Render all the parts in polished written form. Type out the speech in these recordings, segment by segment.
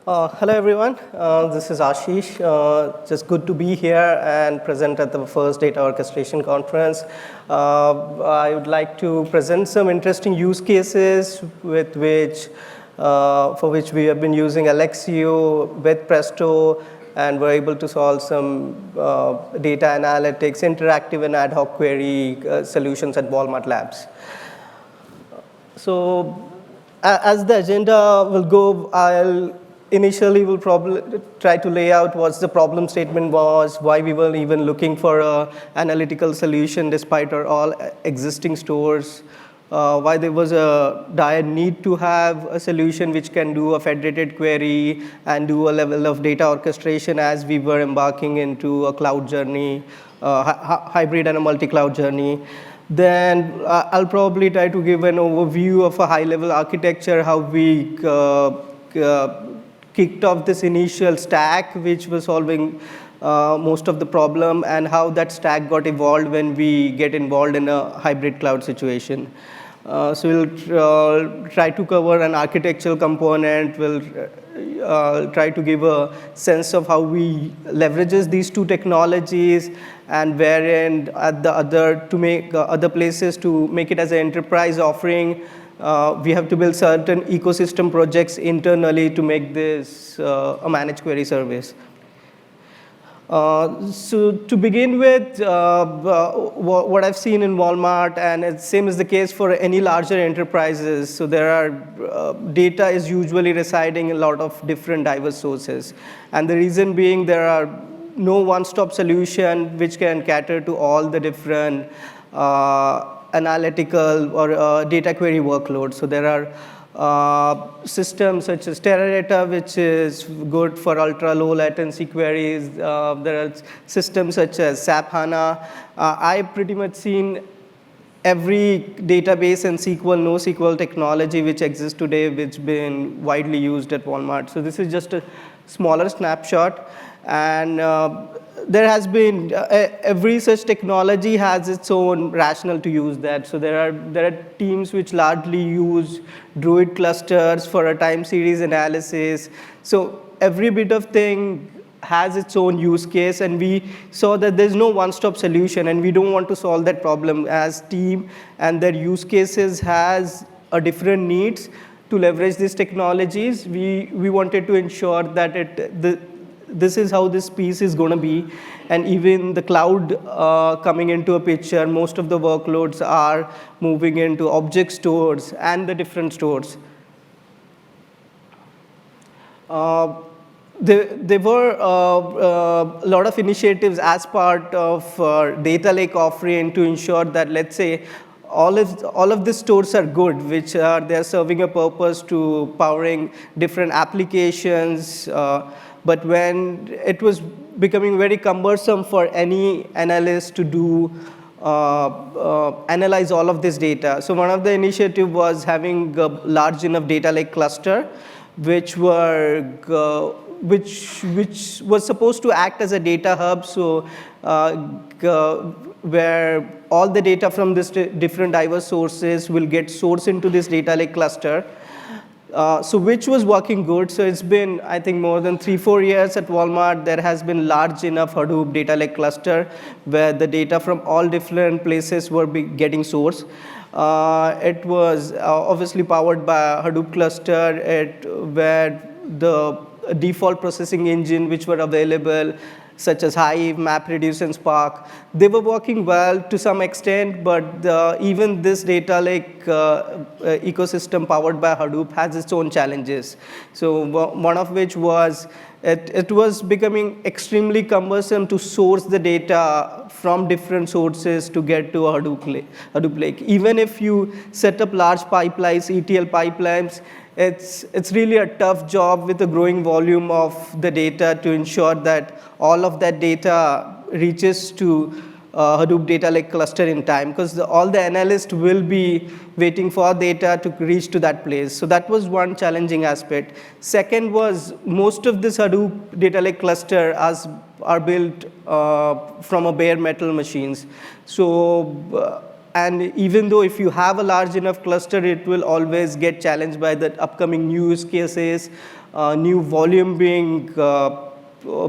Hello everyone, this is Ashish. Just good to be here and present at the first data orchestration conference. I would like to present some interesting use cases for which we have been using Alluxio with Presto, and we're able to solve some data analytics, interactive and ad hoc query solutions at WalmartLabs. So as the agenda will go, Initially, we'll probably try to lay out what the problem statement was, why we were even looking for an analytical solution despite our all existing stores, why there was a dire need to have a solution which can do a federated query and do a level of data orchestration as we were embarking into a cloud journey, hybrid and a multi-cloud journey. Then I'll probably try to give an overview of a high-level architecture, how we kicked off this initial stack, which was solving most of the problem, and how that stack got evolved when we get involved in a hybrid cloud situation. So we'll try to cover an architectural component. We'll try to give a sense of how we leverages these two technologies, and wherein at the other places to make it as an enterprise offering. We have to build certain ecosystem projects internally to make this a managed query service. So to begin with, what I've seen in Walmart, and it's same is the case for any larger enterprises. So there are data is usually residing in a lot of different diverse sources, and the reason being there are no one-stop solution which can cater to all the different analytical or data query workloads. So there are systems such as Teradata, which is good for ultra-low latency queries. There are systems such as SAP HANA. I've pretty much seen every database and SQL, NoSQL technology which exists today, which been widely used at Walmart. So this is just a smaller snapshot. And there has been, every such technology has its own rationale to use that. So there are teams which largely use Druid clusters for a time series analysis. So every bit of thing has its own use case, and we saw that there's no one-stop solution, and we don't want to solve that problem as team, and their use cases has a different needs to leverage these technologies. We wanted to ensure that this is how this piece is going to be. And even the cloud coming into a picture, most of the workloads are moving into object stores and the different stores. There were a lot of initiatives as part of data lake offering to ensure that, let's say, all of the stores are good, which they're serving a purpose to powering different applications. But when it was becoming very cumbersome for any analyst to do analyze all of this data, so one of the initiative was having a large enough data lake cluster, which was supposed to act as a data hub. So where all the data from this different diverse sources will get sourced into this data lake cluster. So which was working good. So it's been, I think, more than 3-4 years at Walmart. There has been large enough Hadoop data lake cluster where the data from all different places were getting sourced. It was obviously powered by a Hadoop cluster, where the default processing engine which were available, such as Hive, MapReduce, and Spark, they were working well to some extent, but even this data lake ecosystem powered by Hadoop has its own challenges. So one of which was it was becoming extremely cumbersome to source the data from different sources to get to a Hadoop lake. Even if you set up large pipelines, ETL pipelines, it's really a tough job with a growing volume of the data to ensure that all of that data reaches to Hadoop data lake cluster in time, because all the analysts will be waiting for data to reach to that place. So that was one challenging aspect. Second was most of this Hadoop data lake cluster are built from a bare metal machines. So And even though if you have a large enough cluster, it will always get challenged by the upcoming use cases, new volume being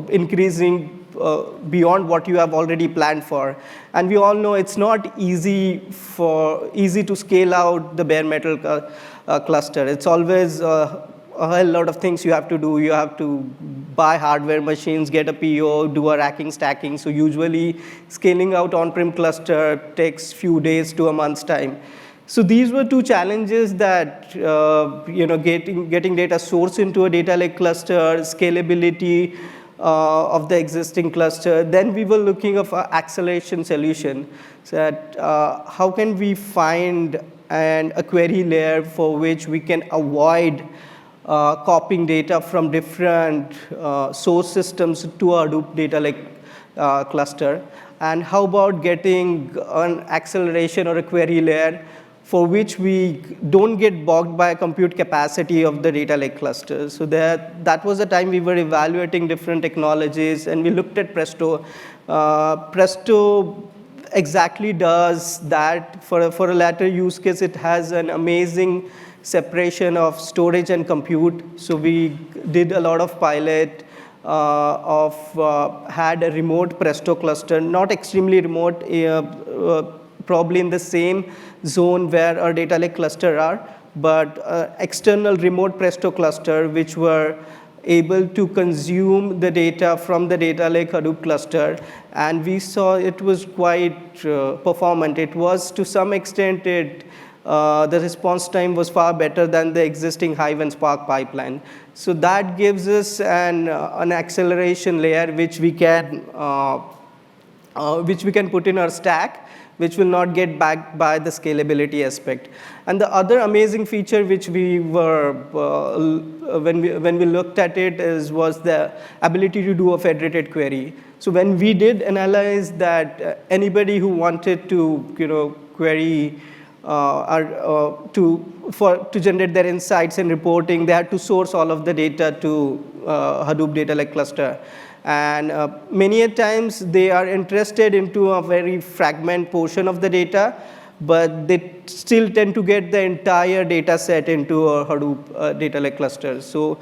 increasing beyond what you have already planned for. And we all know it's not easy to scale out the bare metal cluster. It's always a whole lot of things you have to do. You have to buy hardware machines, get a PO, do a racking, stacking. So usually scaling out on-prem cluster takes few days to a month's time. So these were two challenges that, getting data sourced into a data lake cluster, scalability of the existing cluster. Then we were looking of an acceleration solution. So that how can we find a query layer for which we can avoid copying data from different source systems to a Hadoop data lake cluster? And how about getting an acceleration or a query layer for which we don't get bogged by compute capacity of the data lake clusters? So that was the time we were evaluating different technologies, and we looked at Presto. Presto exactly does that. For a latter use case, it has an amazing separation of storage and compute. So we did a lot of pilot had a remote Presto cluster, not extremely remote, probably in the same zone where our data lake cluster are, but external remote Presto cluster, which were able to consume the data from the data lake Hadoop cluster. And we saw it was quite performant. It was, to some extent, the response time was far better than the existing Hive and Spark pipeline. So that gives us an acceleration layer which we can put in our stack, which will not get backed by the scalability aspect. And the other amazing feature which we were, when we looked at it, was the ability to do a federated query. So when we did analyze that anybody who wanted to query to generate their insights and reporting, they had to source all of the data to Hadoop data lake cluster. And many a times they are interested into a very fragment portion of the data, but they still tend to get the entire data set into a Hadoop data lake cluster. So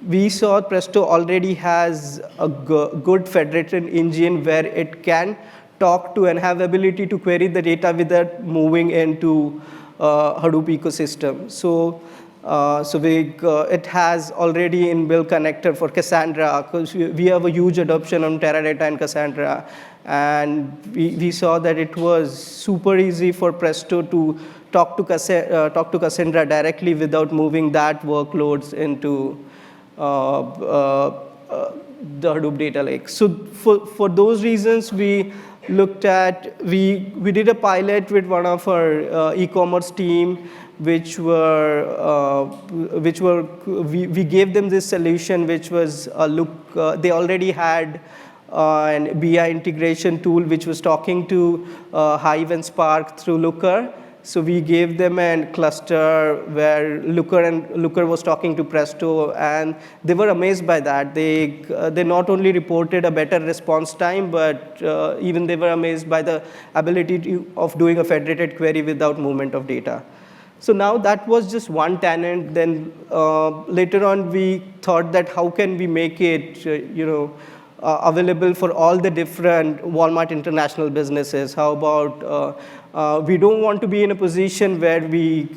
we saw Presto already has a good federated engine where it can talk to and have ability to query the data without moving into Hadoop ecosystem. So it has already inbuilt connector for Cassandra, because we have a huge adoption on Teradata and Cassandra. And we saw that it was super easy for Presto to talk to Cassandra directly without moving that workloads into the Hadoop data lake. So for those reasons, we looked at, we did a pilot with one of our e-commerce team, we gave them this solution, which was they already had an BI integration tool which was talking to Hive and Spark through Looker. So we gave them a cluster where Looker was talking to Presto, and they were amazed by that. They not only reported a better response time, but even they were amazed by the ability of doing a federated query without movement of data. So now that was just one tenant. Then later on, we thought that how can we make it, available for all the different Walmart international businesses? How about we don't want to be in a position where we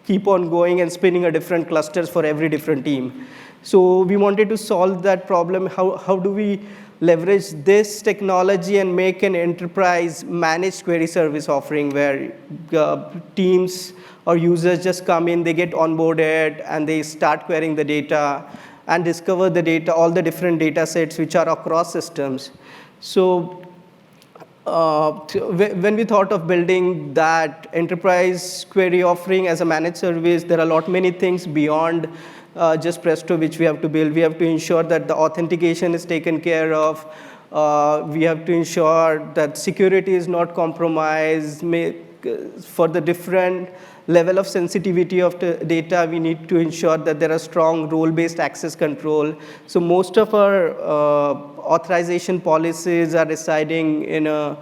keep on going and spinning a different clusters for every different team. So we wanted to solve that problem. How do we leverage this technology and make an enterprise managed query service offering where teams or users just come in, they get onboarded, and they start querying the data and discover the data, all the different data sets which are across systems. So when we thought of building that enterprise query offering as a managed service, there are many things beyond just Presto which we have to build. We have to ensure that the authentication is taken care of. We have to ensure that security is not compromised. For the different level of sensitivity of the data, we need to ensure that there are strong role-based access control. So most of our authorization policies are residing in a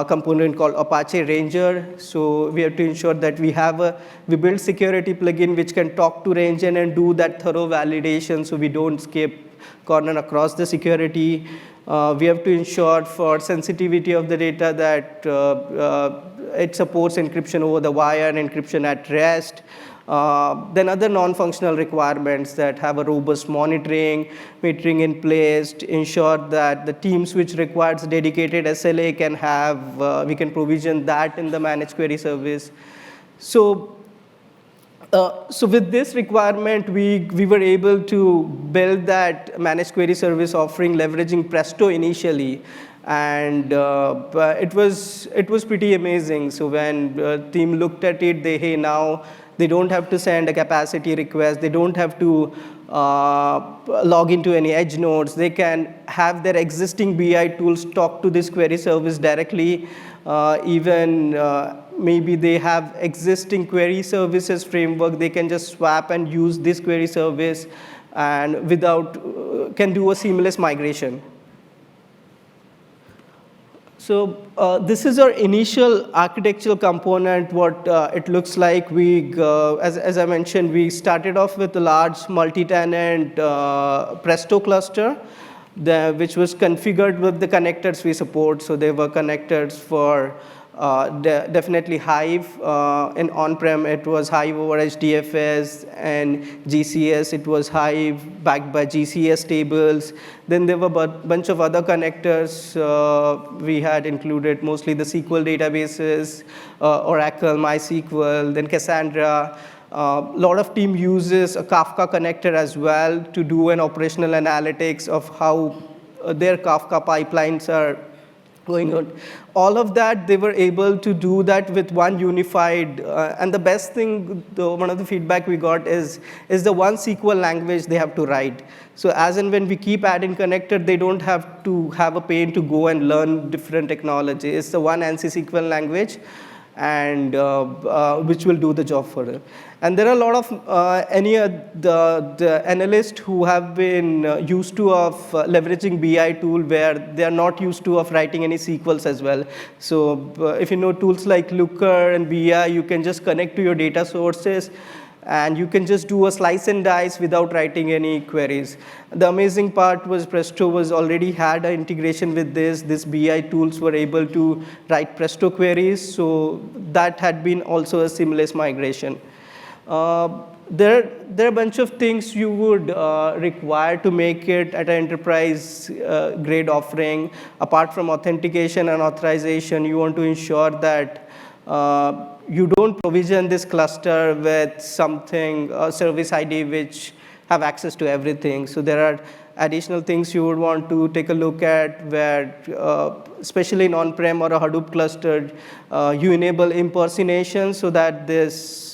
component called Apache Ranger. So we have to ensure that we build security plugin which can talk to Ranger and do that thorough validation so we don't skip corner across the security. We have to ensure for sensitivity of the data that it supports encryption over the wire and encryption at rest. Then other non-functional requirements that have a robust monitoring in place to ensure that the teams which requires dedicated SLA can have, we can provision that in the managed query service. So with this requirement, we were able to build that managed query service offering leveraging Presto initially. And it was pretty amazing. So when the team looked at it, now they don't have to send a capacity request. They don't have to log into any edge nodes. They can have their existing BI tools talk to this query service directly. Maybe they have existing query services framework. They can just swap and use this query service and can do a seamless migration. So this is our initial architectural component, what it looks like. As I mentioned, we started off with a large multi-tenant Presto cluster, which was configured with the connectors we support. So there were connectors for definitely Hive. In on-prem, it was Hive over HDFS, and GCS, it was Hive backed by GCS tables. Then there were a bunch of other connectors. We had included mostly the SQL databases, Oracle, MySQL, then Cassandra. A lot of team uses a Kafka connector as well to do an operational analytics of how their Kafka pipelines are going on. All of that, they were able to do that with one unified, and the best thing, one of the feedback we got is the one SQL language they have to write. So as and when we keep adding connector, they don't have to have a pain to go and learn different technology. It's the one ANSI SQL language, and which will do the job for them. And there are a lot of the analysts who have been used to leveraging BI tool where they are not used to of writing any SQLs as well. So if you know tools like Looker and BI, you can just connect to your data sources, and you can just do a slice and dice without writing any queries. The amazing part was Presto already had an integration with this. These BI tools were able to write Presto queries, so that had been also a seamless migration. There are a bunch of things you would require to make it at an enterprise grade offering. Apart from authentication and authorization, you want to ensure that you don't provision this cluster with something, service ID, which have access to everything. So there are additional things you would want to take a look at where, especially in on-prem or a Hadoop cluster, you enable impersonation so that this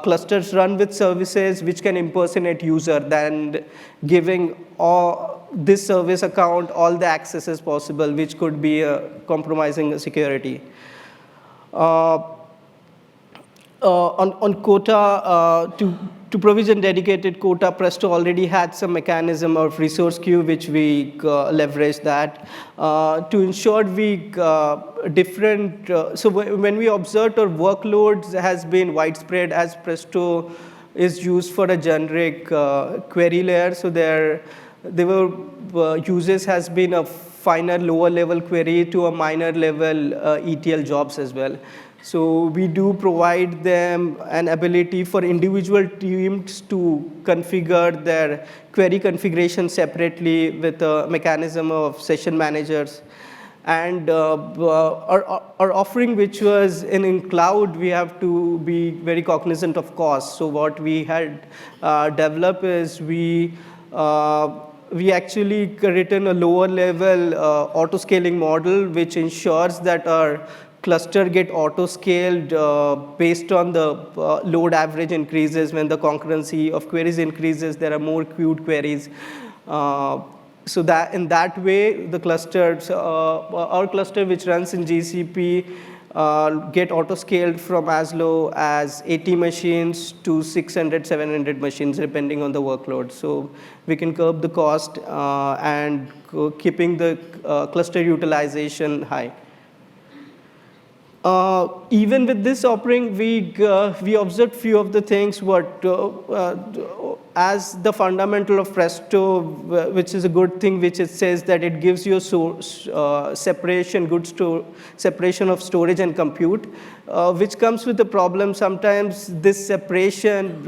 clusters run with services which can impersonate user, than giving this service account all the accesses possible, which could be compromising security. On quota, to provision dedicated quota, Presto already had some mechanism of resource queue, which we leveraged that. To ensure so when we observed our workloads has been widespread, as Presto is used for a generic query layer. So there were uses has been a finer lower level query to a minor level ETL jobs as well. So we do provide them an ability for individual teams to configure their query configuration separately with a mechanism of session managers. And our offering, which was in cloud, we have to be very cognizant of cost. So what we had developed is we actually written a lower level auto-scaling model, which ensures that our cluster get auto-scaled based on the load average increases. When the concurrency of queries increases, there are more queued queries. So that in that way, the clusters, our cluster which runs in GCP, get auto-scaled from as low as 80 machines to 600, 700 machines, depending on the workload. So we can curb the cost and keeping the cluster utilization high. Even with this offering, we observed few of the things what as the fundamental of Presto, which is a good thing, which it says that it gives you separation, separation of storage and compute, which comes with the problem. Sometimes this separation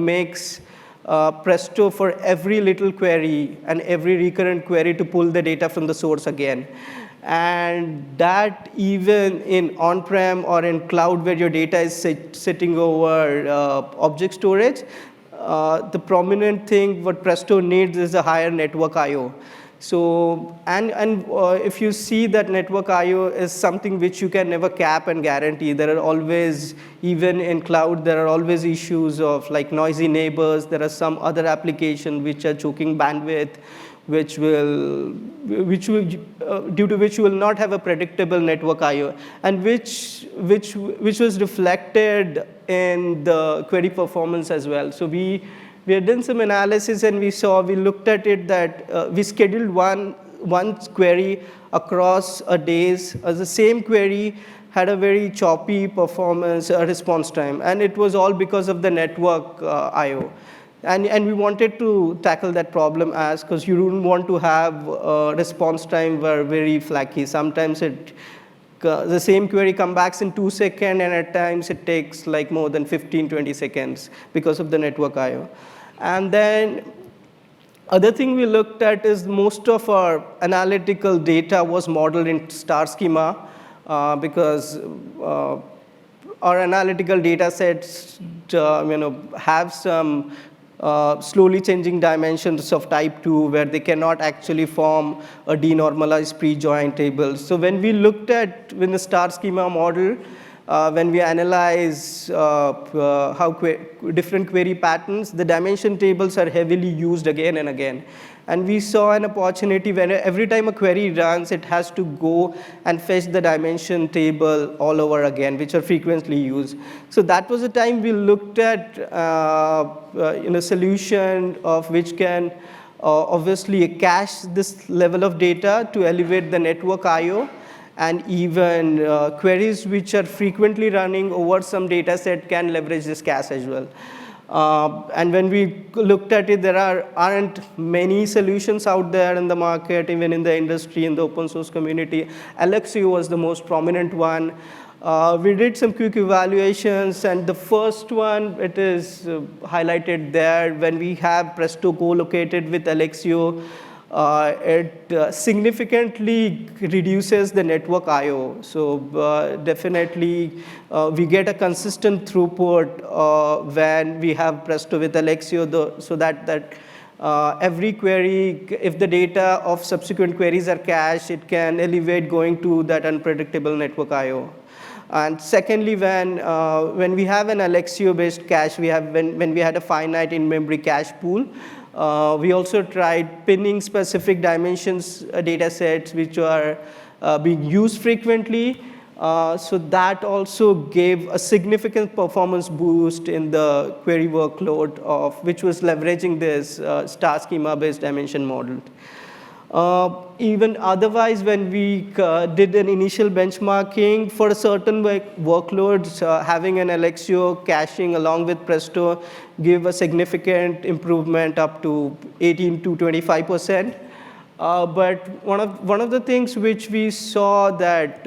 makes Presto for every little query and every recurrent query to pull the data from the source again. And that even in on-prem or in cloud where your data is sitting over object storage, the prominent thing what Presto needs is a higher network I/O. So, and if you see that network I/O is something which you can never cap and guarantee. There are always, even in cloud, there are always issues of like noisy neighbors. There are some other applications which are choking bandwidth, which will, due to which you will not have a predictable network I/O, and which was reflected in the query performance as well. So we had done some analysis and we looked at it that we scheduled one query across a days. The same query had a very choppy performance response time, and it was all because of the network I/O. And we wanted to tackle that problem because you don't want to have response time were very flaky. Sometimes the same query comes back in 2 seconds, and at times it takes like more than 15, 20 seconds because of the network I/O. And then other thing we looked at is most of our analytical data was modeled in star schema because our analytical data sets have some slowly changing dimensions of type 2 where they cannot actually form a denormalized pre-join table. So when we looked at with the star schema model, when we analyze how different query patterns, the dimension tables are heavily used again and again. And we saw an opportunity when every time a query runs, it has to go and fetch the dimension table all over again, which are frequently used. So that was the time we looked at solution of which can obviously cache this level of data to elevate the network I/O, and even queries which are frequently running over some data set can leverage this cache as well. And when we looked at it, there aren't many solutions out there in the market, even in the industry, in the open source community. Alluxio was the most prominent one. We did some quick evaluations, and the first one, it is highlighted there. When we have Presto co-located with Alluxio, it significantly reduces the network I/O. So definitely, we get a consistent throughput when we have Presto with Alluxio, so that every query, if the data of subsequent queries are cached, it can elevate going to that unpredictable network I/O. And secondly, when we have an Alluxio-based cache, when we had a finite in-memory cache pool, we also tried pinning specific dimensions data sets which are being used frequently. So that also gave a significant performance boost in the query workload which was leveraging this star schema-based dimension model. Even otherwise, when we did an initial benchmarking for a certain workloads, having an Alluxio caching along with Presto gave a significant improvement up to 18 to 25%. But one of the things which we saw that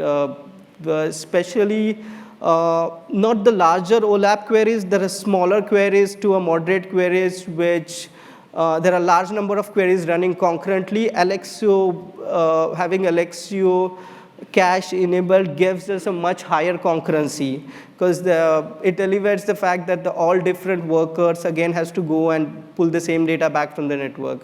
especially not the larger OLAP queries, there are smaller queries to a moderate queries which there are large number of queries running concurrently. Alluxio, having Alluxio cache enabled gives us a much higher concurrency because it elevates the fact that all different workers again has to go and pull the same data back from the network.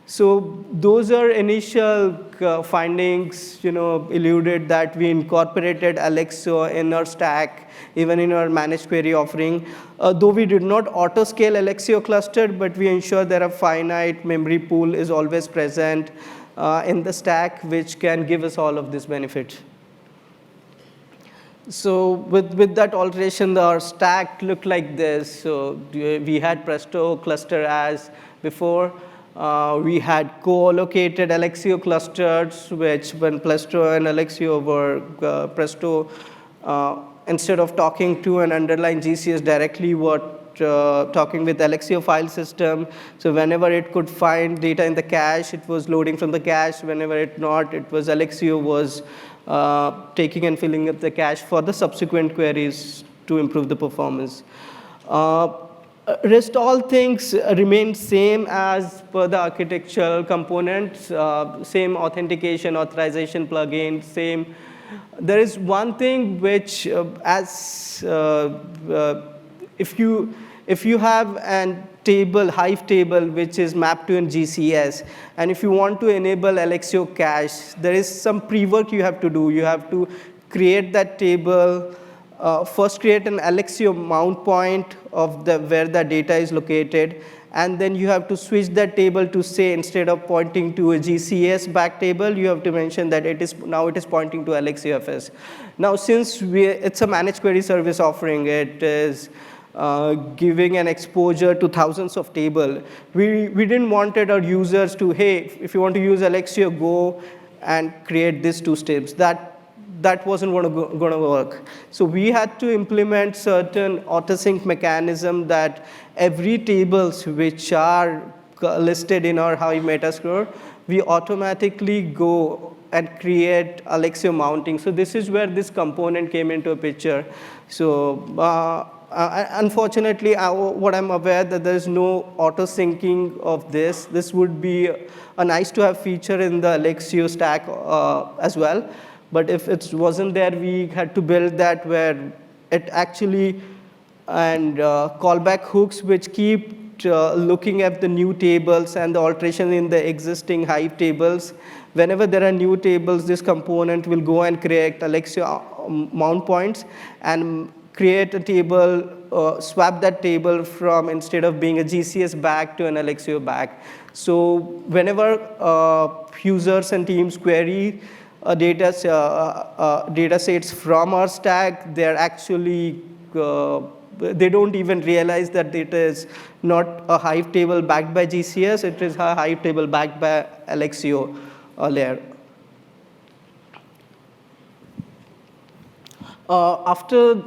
So those are initial findings, eluded that we incorporated Alluxio in our stack, even in our managed query offering. Though we did not auto-scale Alluxio cluster, but we ensure that a finite memory pool is always present in the stack, which can give us all of this benefit. So with that alteration, our stack looked like this. So we had Presto cluster as before. We had co-located Alluxio clusters, which when Presto and Alluxio were Presto instead of talking to an underlying GCS directly, talking with Alluxio file system. So whenever it could find data in the cache, it was loading from the cache. Whenever it not, it was Alluxio was taking and filling up the cache for the subsequent queries to improve the performance. Rest all things remain same as per the architectural components, same authentication, authorization plugin, same. There is one thing which, if you have a table, Hive table, which is mapped to a GCS, and if you want to enable Alluxio cache, there is some pre-work you have to do. You have to create that table, first create an Alluxio mount point of where the data is located, and then you have to switch that table to say, instead of pointing to a GCS back table, you have to mention that now it is pointing to Alluxio FS. Now, since it's a managed query service offering, it is giving an exposure to thousands of tables. We didn't want our users to, hey, if you want to use Alluxio, go and create these 2 steps. That wasn't going to work. So we had to implement certain auto-sync mechanism that every tables which are listed in our Hive Metascore, we automatically go and create Alluxio mounting. So this is where this component came into a picture. So unfortunately, what I'm aware that there's no auto-syncing of this. This would be a nice-to-have feature in the Alluxio stack as well. But if it wasn't there, we had to build that where it actually, and callback hooks which keep looking at the new tables and the alteration in the existing Hive tables. Whenever there are new tables, this component will go and create Alluxio mount points and create a table, swap that table from, instead of being a GCS back to an Alluxio back. So whenever users and teams query data sets from our stack, they're actually, they don't even realize that it is not a Hive table backed by GCS, it is a Hive table backed by Alluxio layer. After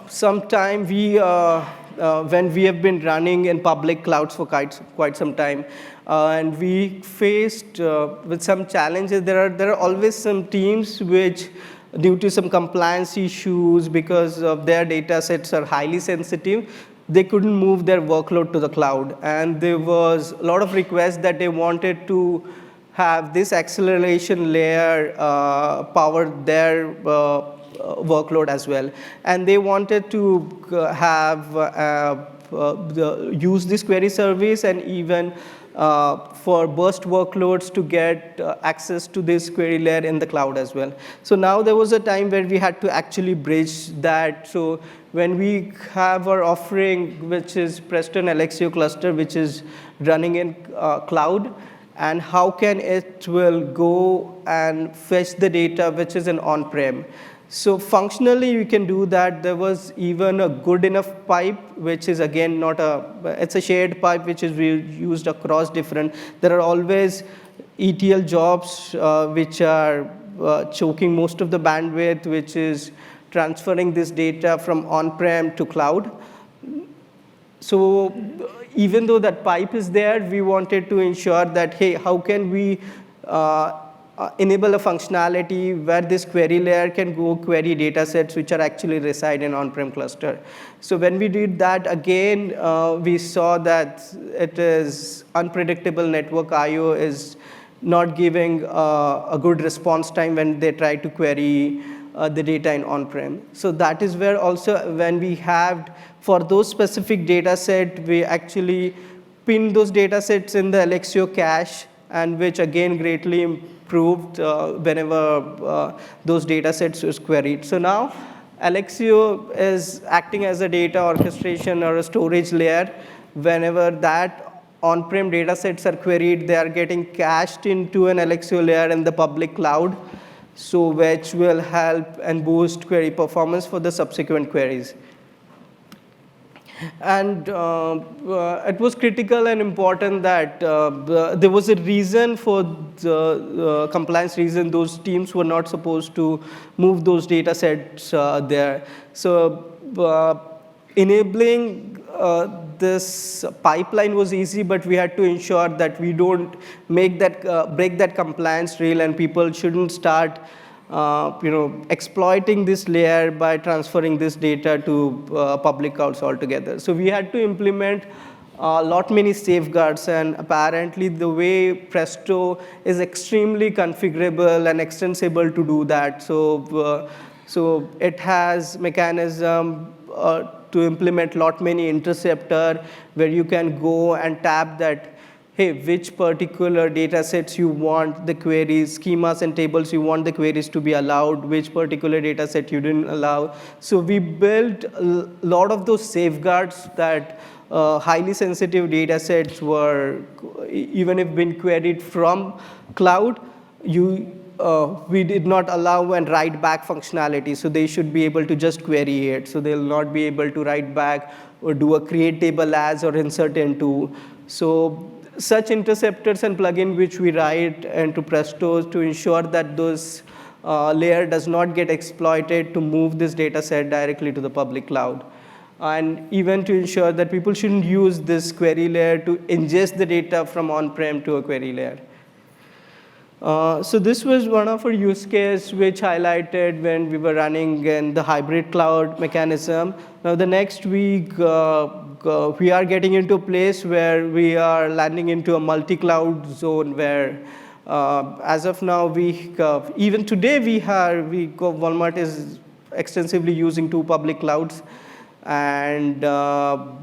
some time, when we have been running in public clouds for quite some time, and we faced with some challenges. There are always some teams which, due to some compliance issues, because of their data sets are highly sensitive, they couldn't move their workload to the cloud. And there was a lot of requests that they wanted to have this acceleration layer power their workload as well. And they wanted to have use this query service, and even for burst workloads to get access to this query layer in the cloud as well. So now there was a time where we had to actually bridge that. So when we have our offering, which is Presto Alluxio cluster, which is running in cloud, and how can it will go and fetch the data which is in on-prem. So functionally, you can do that. There was even a good enough pipe, which is again not it's a shared pipe which is used across different. There are always ETL jobs which are choking most of the bandwidth, which is transferring this data from on-prem to cloud. So even though that pipe is there, we wanted to ensure that, hey, how can we enable a functionality where this query layer can go query data sets which are actually reside in on-prem cluster. So when we did that, again, we saw that it is unpredictable network I/O is not giving a good response time when they try to query the data in on-prem. So that is where also when we have, for those specific data set, we actually pin those data sets in the Alluxio cache, and which again greatly improved whenever those data sets was queried. So now Alluxio is acting as a data orchestration or a storage layer. Whenever that on-prem data sets are queried, they are getting cached into an Alluxio layer in the public cloud, so which will help and boost query performance for the subsequent queries. And it was critical and important that there was a reason for the compliance reason. Those teams were not supposed to move those data sets there. So enabling this pipeline was easy, but we had to ensure that we don't make that break that compliance rail, and people shouldn't start exploiting this layer by transferring this data to public clouds altogether. So we had to implement a lot many safeguards, and apparently the way Presto is extremely configurable and extensible to do that. So it has mechanism to implement lot many interceptor where you can go and tap that, hey, which particular data sets you want the queries, schemas and tables you want the queries to be allowed, which particular data set you didn't allow. So we built a lot of those safeguards that highly sensitive data sets were, even if been queried from cloud, we did not allow and write back functionality. So they should be able to just query it. So they'll not be able to write back or do a create table as or insert into. So such interceptors and plugin which we write into Presto to ensure that those layer does not get exploited to move this data set directly to the public cloud. And even to ensure that people shouldn't use this query layer to ingest the data from on-prem to a query layer. So this was one of our use case which highlighted when we were running in the hybrid cloud mechanism. Now the next week, we are getting into a place where we are landing into a multi-cloud zone where as of now, even today Walmart is extensively using 2 public clouds. And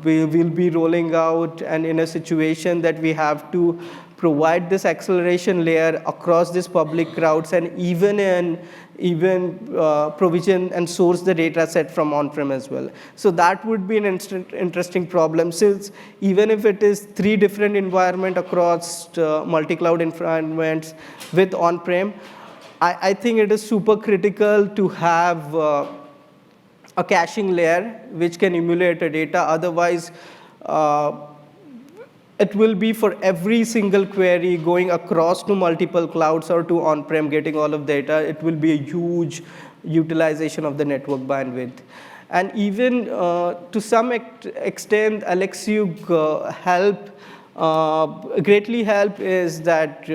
we will be rolling out, and in a situation that we have to provide this acceleration layer across these public clouds, and even provision and source the data set from on-prem as well. So that would be an interesting problem, since even if it is 3 different environments across multi-cloud environments with on-prem, I think it is super critical to have a caching layer which can emulate the data. Otherwise, it will be for every single query going across to multiple clouds or to on-prem getting all of data. It will be a huge utilization of the network bandwidth. And even to some extent, Alluxio greatly help is that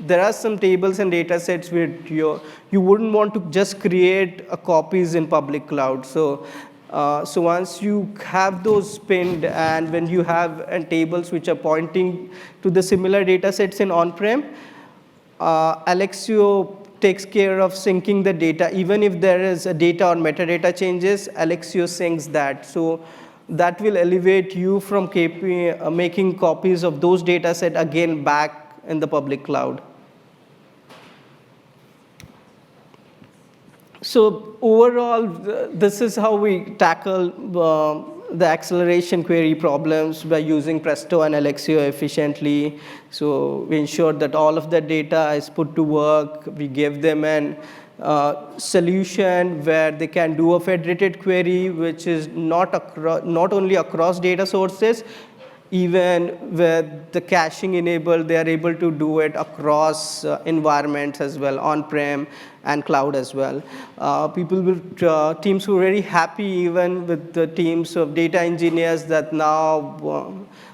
there are some tables and data sets where you wouldn't want to just create copies in public cloud. So once you have those pinned, and when you have tables which are pointing to the similar data sets in on-prem, Alluxio takes care of syncing the data. Even if there is a data or metadata changes, Alluxio syncs that. So that will elevate you from making copies of those data set again back in the public cloud. So overall, this is how we tackle the acceleration query problems by using Presto and Alluxio efficiently. So we ensure that all of the data is put to work. We give them an solution where they can do a federated query, which is not only across data sources, even with the caching enabled, they are able to do it across environments as well, on-prem and cloud as well. Teams were very happy, even with the teams of data engineers, that now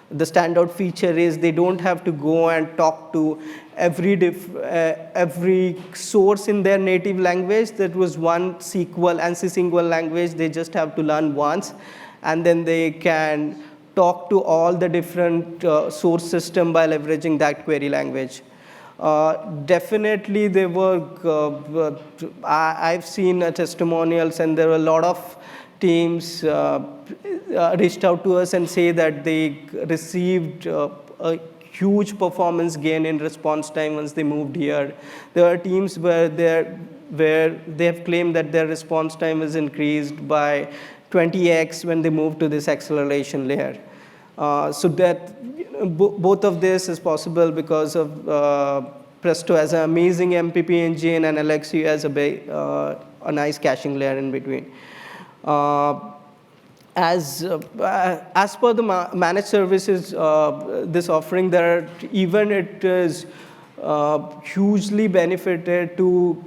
the standout feature is they don't have to go and talk to every source in their native language. That was one SQL, ANSI single language. They just have to learn once, and then they can talk to all the different source system by leveraging that query language. Definitely, there were, I've seen testimonials, and there were a lot of teams reached out to us and say that they received a huge performance gain in response time once they moved here. There are teams where they have claimed that their response time is increased by 20x when they move to this acceleration layer. So that both of this is possible because of Presto as an amazing MPP engine and Alluxio as a nice caching layer in between. as per the managed services, this offering, even it is hugely benefited to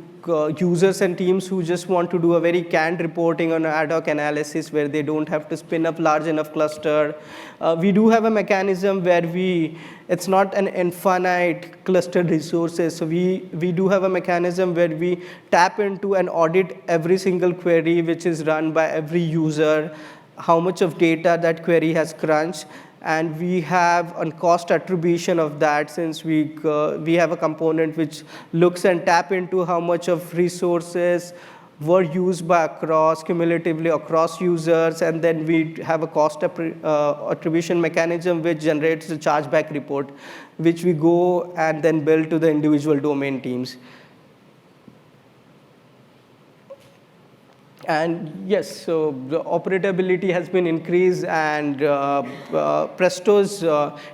users and teams who just want to do a very canned reporting on ad hoc analysis where they don't have to spin up large enough cluster. We do have a mechanism where it's not an infinite clustered resources. So we do have a mechanism where we tap into and audit every single query which is run by every user, how much of data that query has crunched, and we have a cost attribution of that, since we have a component which looks and tap into how much of resources were used by cumulatively across users, and then we have a cost attribution mechanism which generates a chargeback report, which we go and then bill to the individual domain teams. And yes, so the operability has been increased, and Presto's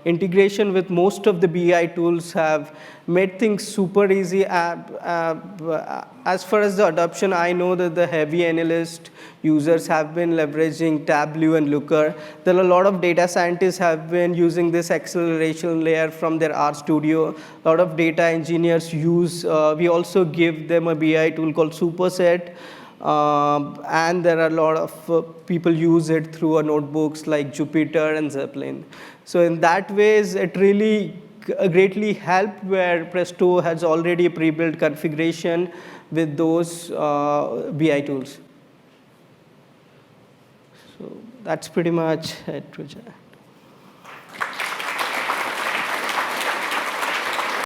integration with most of the BI tools have made things super easy. As far as the adoption, I know that the heavy analyst users have been leveraging Tableau and Looker. There are a lot of data scientists have been using this acceleration layer from their RStudio. A lot of data engineers use, we also give them a BI tool called Superset. And there are a lot of people use it through notebooks like Jupyter and Zeppelin. So in that ways, it really greatly helped where Presto has already a pre-built configuration with those BI tools. So that's pretty much it, Ruja.